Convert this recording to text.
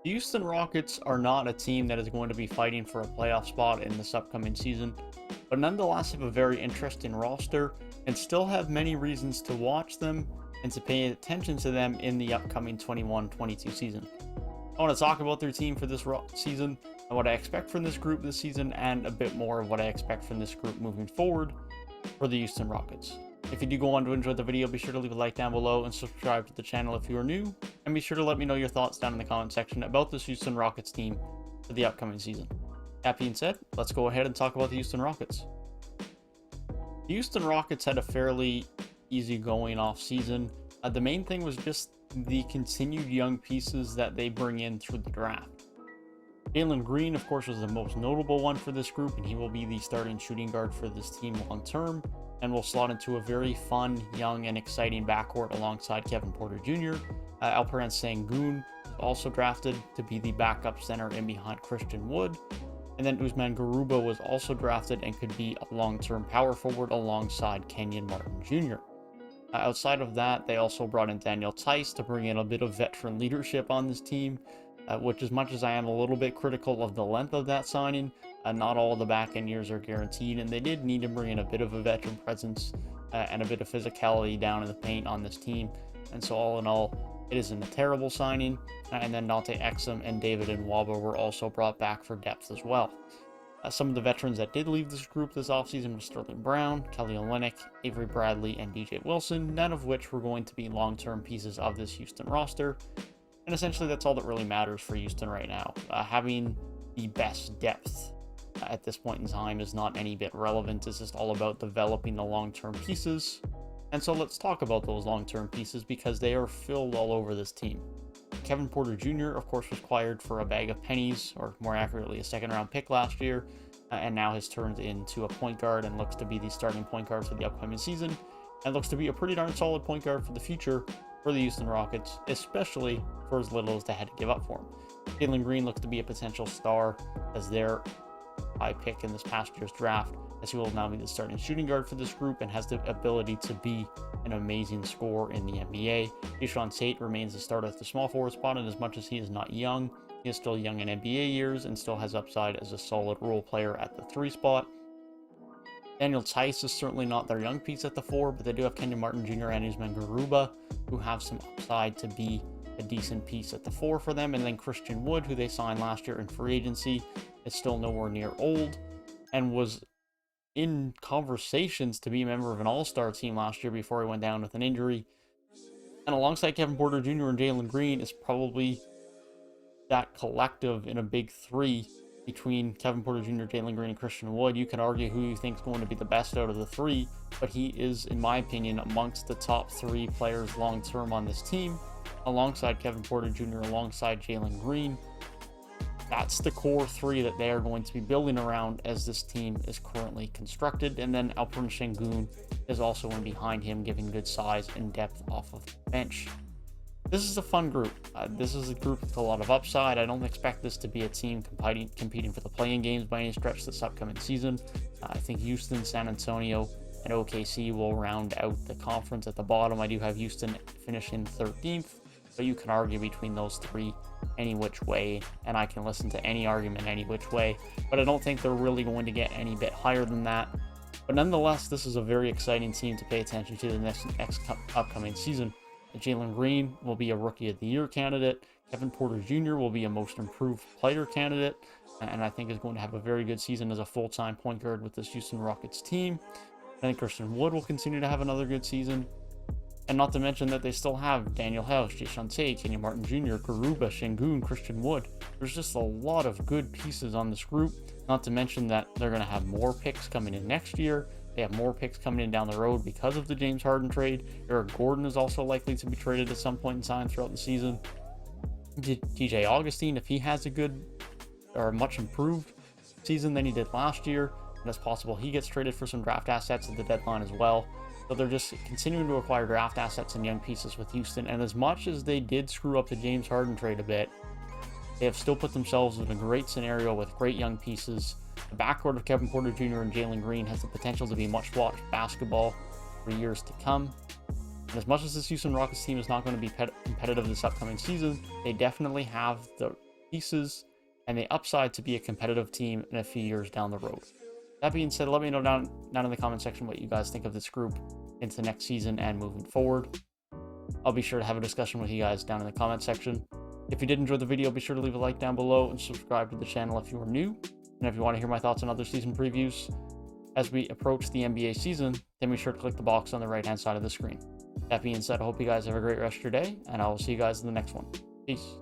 The Houston Rockets are not a team that is going to be fighting for a playoff spot in this upcoming season, but nonetheless have a very interesting roster and still have many reasons to watch them and to pay attention to them in the upcoming 21-22 season. I want to talk about their team for this season and what I expect from this group this season, and a bit more of what I expect from this group moving forward for the Houston Rockets. If you do go on to enjoy the video, be sure to leave a like down below and subscribe to the channel if you are new, and be sure to let me know your thoughts down in the comment section about this Houston Rockets team for the upcoming season. That being said, let's go ahead and talk about the Houston Rockets. The Houston Rockets had a fairly easygoing off season. The main thing was just the continued young pieces that they bring in through the draft. Jalen Green, of course, was the most notable one for this group, and he will be the starting shooting guard for this team long term, and will slot into a very fun, young, and exciting backcourt alongside Kevin Porter Jr. Alperen Sengun was also drafted to be the backup center in behind Christian Wood. And then Usman Garuba was also drafted and could be a long-term power forward alongside Kenyon Martin Jr. Outside of that, they also brought in Daniel Theis to bring in a bit of veteran leadership on this team, which, as much as I am a little bit critical of the length of that signing, not all the back-end years are guaranteed, and they did need to bring in a bit of a veteran presence and a bit of physicality down in the paint on this team. And so all in all, it isn't a terrible signing. And then Dante Exum and David Nwaba were also brought back for depth as well. Some of the veterans that did leave this group this offseason were Sterling Brown, Kelly Olynyk, Avery Bradley, and DJ Wilson, none of which were going to be long-term pieces of this Houston roster. And essentially, that's all that really matters for Houston right now. Having the best depth at this point in time is not any bit relevant. It's just all about developing the long-term pieces. And so let's talk about those long-term pieces, because they are filled all over this team. Kevin Porter Jr., of course, was acquired for a bag of pennies, or more accurately, a second-round pick last year, and now has turned into a point guard and looks to be the starting point guard for the upcoming season, and looks to be a pretty darn solid point guard for the future for the Houston Rockets, especially for as little as they had to give up for him. Jalen Green looks to be a potential star as their high pick in this past year's draft, as he will now be the starting shooting guard for this group and has the ability to be an amazing scorer in the NBA. Ishan State remains the starter at the small forward spot, and as much as he is not young, he is still young in NBA years and still has upside as a solid role player at the 3 spot. Daniel Theis is certainly not their young piece at the 4, but they do have Kenyon Martin Jr. and Usman Garuba, who have some upside to be a decent piece at the 4 for them. And then Christian Wood, who they signed last year in free agency, is still nowhere near old and was in conversations to be a member of an all-star team last year before he went down with an injury. And alongside Kevin Porter Jr. and Jalen Green is probably that collective in a big 3 between Kevin Porter Jr., Jalen Green, and Christian Wood. You can argue who you think is going to be the best out of the 3, but he is, in my opinion, amongst the top 3 players long-term on this team, alongside Kevin Porter Jr., alongside Jalen Green. That's the core 3 that they are going to be building around as this team is currently constructed. And then Alperen Sengun is also in behind him, giving good size and depth off of the bench. This is a fun group. This is a group with a lot of upside. I don't expect this to be a team competing for the play-in games by any stretch this upcoming season. I think Houston, San Antonio, and OKC will round out the conference at the bottom. I do have Houston finishing 13th, but you can argue between those 3 any which way, and I can listen to any argument any which way, but I don't think they're really going to get any bit higher than that. But nonetheless, this is a very exciting team to pay attention to the next upcoming season. Jalen Green will be a Rookie of the Year candidate. Kevin Porter Jr. will be a Most Improved Player candidate, and I think is going to have a very good season as a full-time point guard with this Houston Rockets team. I think Christian Wood will continue to have another good season. And not to mention that they still have Daniel Theis, Ishan State, Kenyon Martin Jr., Garuba, Sengun, Christian Wood. There's just a lot of good pieces on this group. Not to mention that they're going to have more picks coming in next year. They have more picks coming in down the road because of the James Harden trade. Eric Gordon is also likely to be traded at some point in time throughout the season. TJ Augustine, if he has a good or much improved season than he did last year, and it's possible he gets traded for some draft assets at the deadline as well. So they're just continuing to acquire draft assets and young pieces with Houston. And as much as they did screw up the James Harden trade a bit, they have still put themselves in a great scenario with great young pieces. The backcourt of Kevin Porter Jr. and Jalen Green has the potential to be much-watched basketball for years to come. And as much as this Houston Rockets team is not going to be competitive this upcoming season, they definitely have the pieces and the upside to be a competitive team in a few years down the road. That being said, let me know down in the comment section what you guys think of this group into next season and moving forward. I'll be sure to have a discussion with you guys down in the comment section. If you did enjoy the video, be sure to leave a like down below and subscribe to the channel if you are new. And if you want to hear my thoughts on other season previews as we approach the NBA season, then be sure to click the box on the right hand side of the screen. That being said, I hope you guys have a great rest of your day, and I will see you guys in the next one. Peace.